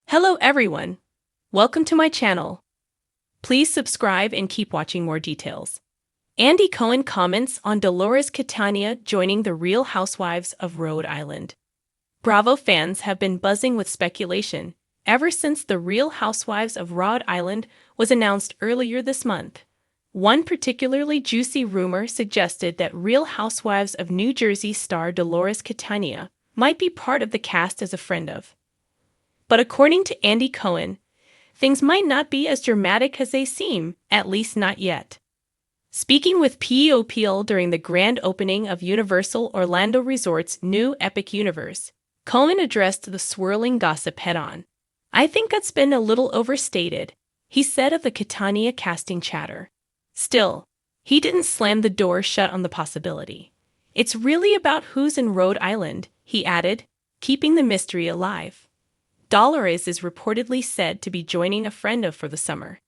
Hello everyone! Welcome to my channel. Please subscribe and keep watching more details. Andy Cohen comments on Dolores Catania joining the Real Housewives of Rhode Island. Bravo fans have been buzzing with speculation ever since the Real Housewives of Rhode Island was announced earlier this month. One particularly juicy rumor suggested that Real Housewives of New Jersey star Dolores Catania might be part of the cast as a friend of. But according to Andy Cohen, things might not be as dramatic as they seem, at least not yet. Speaking with POPL during the grand opening of Universal Orlando Resort's new Epic Universe, Cohen addressed the swirling gossip head-on. "I think that's been a little overstated," he said of the Catania casting chatter. Still, he didn't slam the door shut on the possibility. "It's really about who's in Rhode Island," he added, keeping the mystery alive. Dolores is reportedly said to be joining a friend of for the summer.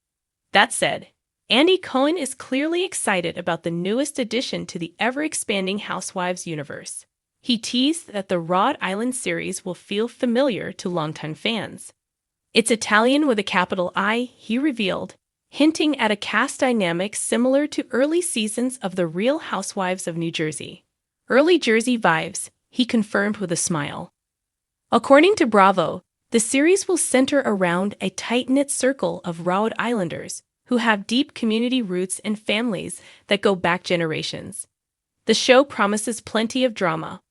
That said, Andy Cohen is clearly excited about the newest addition to the ever-expanding Housewives universe. He teased that the Rhode Island series will feel familiar to longtime fans. "It's Italian with a capital I," he revealed, hinting at a cast dynamic similar to early seasons of The Real Housewives of New Jersey. "Early Jersey vibes," he confirmed with a smile. According to Bravo, the series will center around a tight-knit circle of Rhode Islanders who have deep community roots and families that go back generations. The show promises plenty of drama,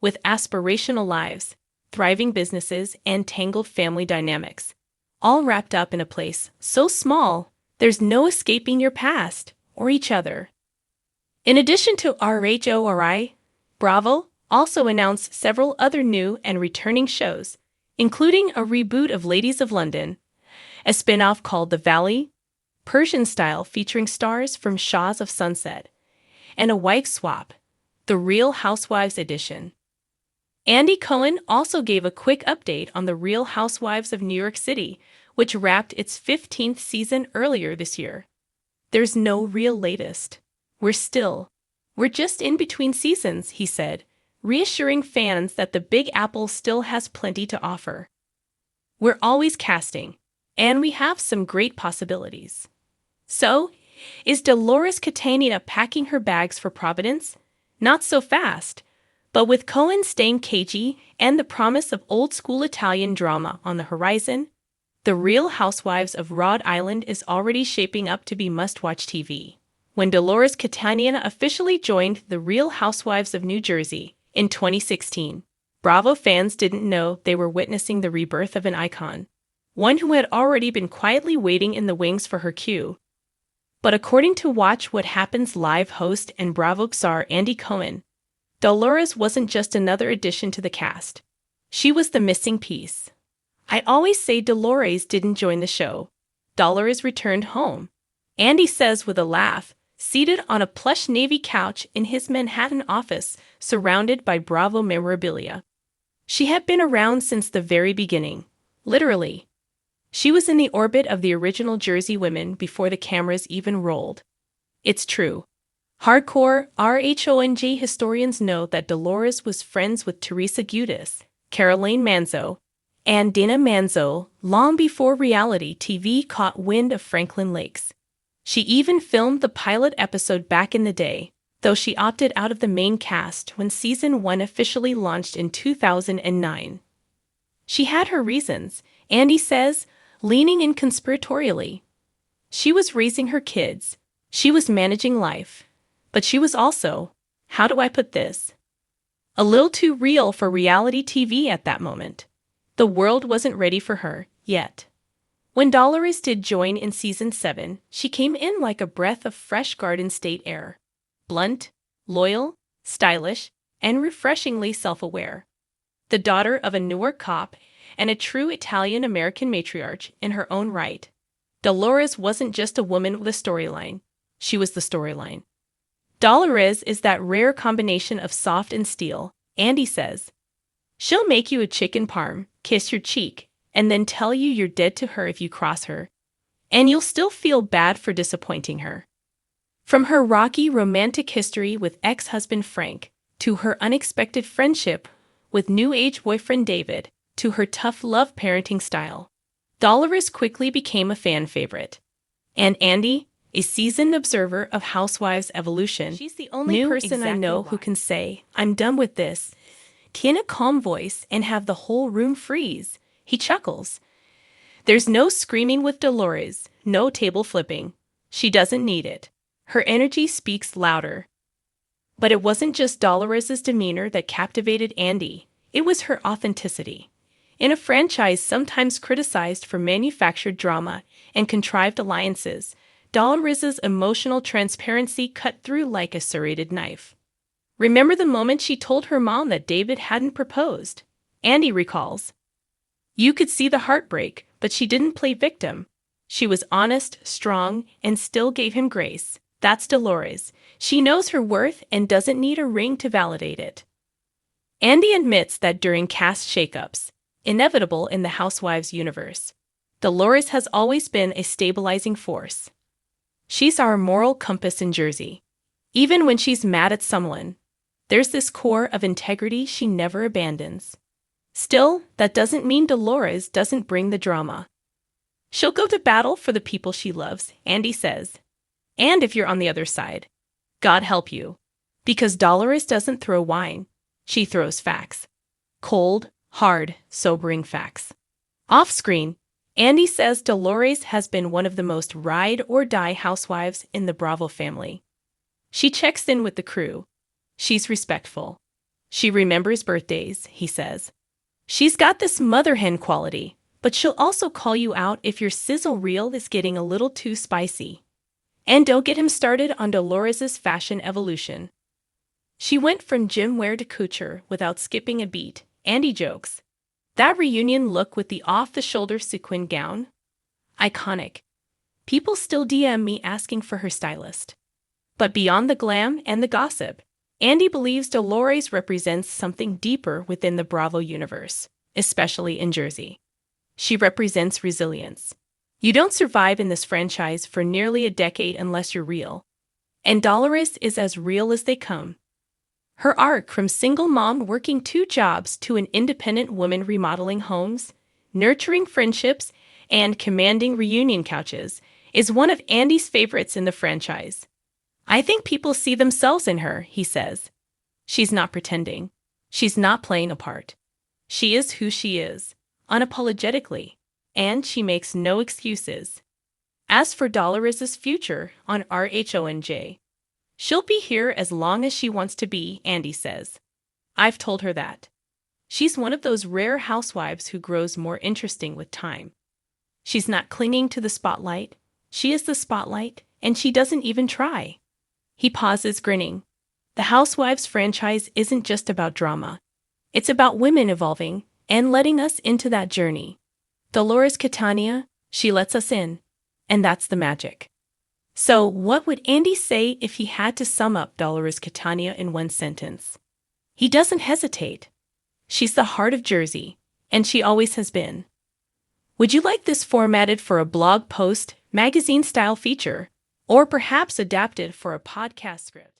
with aspirational lives, thriving businesses, and tangled family dynamics, all wrapped up in a place so small there's no escaping your past or each other. In addition to RHORI, Bravo also announced several other new and returning shows, including a reboot of Ladies of London, a spin-off called The Valley, Persian Style featuring stars from Shahs of Sunset, and a wife swap, The Real Housewives edition. Andy Cohen also gave a quick update on The Real Housewives of New York City, which wrapped its 15th season earlier this year. "There's no real latest. We're just in between seasons," he said, reassuring fans that the Big Apple still has plenty to offer. "We're always casting, and we have some great possibilities." So, is Dolores Catania packing her bags for Providence? Not so fast. But with Cohen staying cagey and the promise of old-school Italian drama on the horizon, The Real Housewives of Rhode Island is already shaping up to be must-watch TV. When Dolores Catania officially joined The Real Housewives of New Jersey in 2016, Bravo fans didn't know they were witnessing the rebirth of an icon, one who had already been quietly waiting in the wings for her cue. But according to Watch What Happens Live host and Bravo czar Andy Cohen, Dolores wasn't just another addition to the cast. She was the missing piece. "I always say Dolores didn't join the show. Dolores returned home," Andy says with a laugh, seated on a plush navy couch in his Manhattan office, surrounded by Bravo memorabilia. "She had been around since the very beginning. Literally. She was in the orbit of the original Jersey women before the cameras even rolled." It's true. Hardcore RHONG historians know that Dolores was friends with Teresa Giudice, Caroline Manzo, and Dina Manzo long before reality TV caught wind of Franklin Lakes. She even filmed the pilot episode back in the day, though she opted out of the main cast when Season 1 officially launched in 2009. "She had her reasons," Andy says, leaning in conspiratorially. "She was raising her kids. She was managing life. But she was also, how do I put this? A little too real for reality TV at that moment. The world wasn't ready for her, yet." When Dolores did join in Season 7, she came in like a breath of fresh Garden State air. Blunt, loyal, stylish, and refreshingly self-aware. The daughter of a Newark cop and a true Italian-American matriarch in her own right, Dolores wasn't just a woman with a storyline. She was the storyline. Dolores is that rare combination of soft and steel, Andy says. "She'll make you a chicken parm, kiss your cheek, and then tell you you're dead to her if you cross her. And you'll still feel bad for disappointing her." From her rocky romantic history with ex-husband Frank, to her unexpected friendship with new-age boyfriend David, to her tough love parenting style, Dolores quickly became a fan favorite. And Andy, a seasoned observer of Housewives' evolution, she's the only person I know who can say, "I'm done with this," in a calm voice and have the whole room freeze. He chuckles. There's no screaming with Dolores, no table flipping. She doesn't need it. Her energy speaks louder. But it wasn't just Dolores' demeanor that captivated Andy. It was her authenticity. In a franchise sometimes criticized for manufactured drama and contrived alliances, Dolores' emotional transparency cut through like a serrated knife. Remember the moment she told her mom that David hadn't proposed? Andy recalls. You could see the heartbreak, but she didn't play victim. She was honest, strong, and still gave him grace. That's Dolores. She knows her worth and doesn't need a ring to validate it. Andy admits that during cast shakeups, inevitable in the Housewives universe, Dolores has always been a stabilizing force. She's our moral compass in Jersey. Even when she's mad at someone, there's this core of integrity she never abandons. Still, that doesn't mean Dolores doesn't bring the drama. She'll go to battle for the people she loves, Andy says. And if you're on the other side, God help you. Because Dolores doesn't throw wine, she throws facts. Cold, hard, sobering facts. Off-screen, Andy says Dolores has been one of the most ride-or-die housewives in the Bravo family. She checks in with the crew. She's respectful. She remembers birthdays, he says. She's got this mother hen quality, but she'll also call you out if your sizzle reel is getting a little too spicy. And don't get him started on Dolores' fashion evolution. She went from gym wear to couture without skipping a beat, Andy jokes. That reunion look with the off-the-shoulder sequin gown? Iconic. People still DM me asking for her stylist. But beyond the glam and the gossip, Andy believes Dolores represents something deeper within the Bravo universe, especially in Jersey. She represents resilience. You don't survive in this franchise for nearly a decade unless you're real. And Dolores is as real as they come. Her arc from single mom working 2 jobs to an independent woman remodeling homes, nurturing friendships, and commanding reunion couches is one of Andy's favorites in the franchise. I think people see themselves in her, he says. She's not pretending. She's not playing a part. She is who she is, unapologetically, and she makes no excuses. As for Dolores' future on RHONJ, she'll be here as long as she wants to be, Andy says. I've told her that. She's one of those rare housewives who grows more interesting with time. She's not clinging to the spotlight. She is the spotlight, and she doesn't even try. He pauses, grinning. The Housewives franchise isn't just about drama. It's about women evolving and letting us into that journey. Dolores Catania, she lets us in. And that's the magic. So, what would Andy say if he had to sum up Dolores Catania in one sentence? He doesn't hesitate. She's the heart of Jersey, and she always has been. Would you like this formatted for a blog post, magazine-style feature, or perhaps adapted for a podcast script?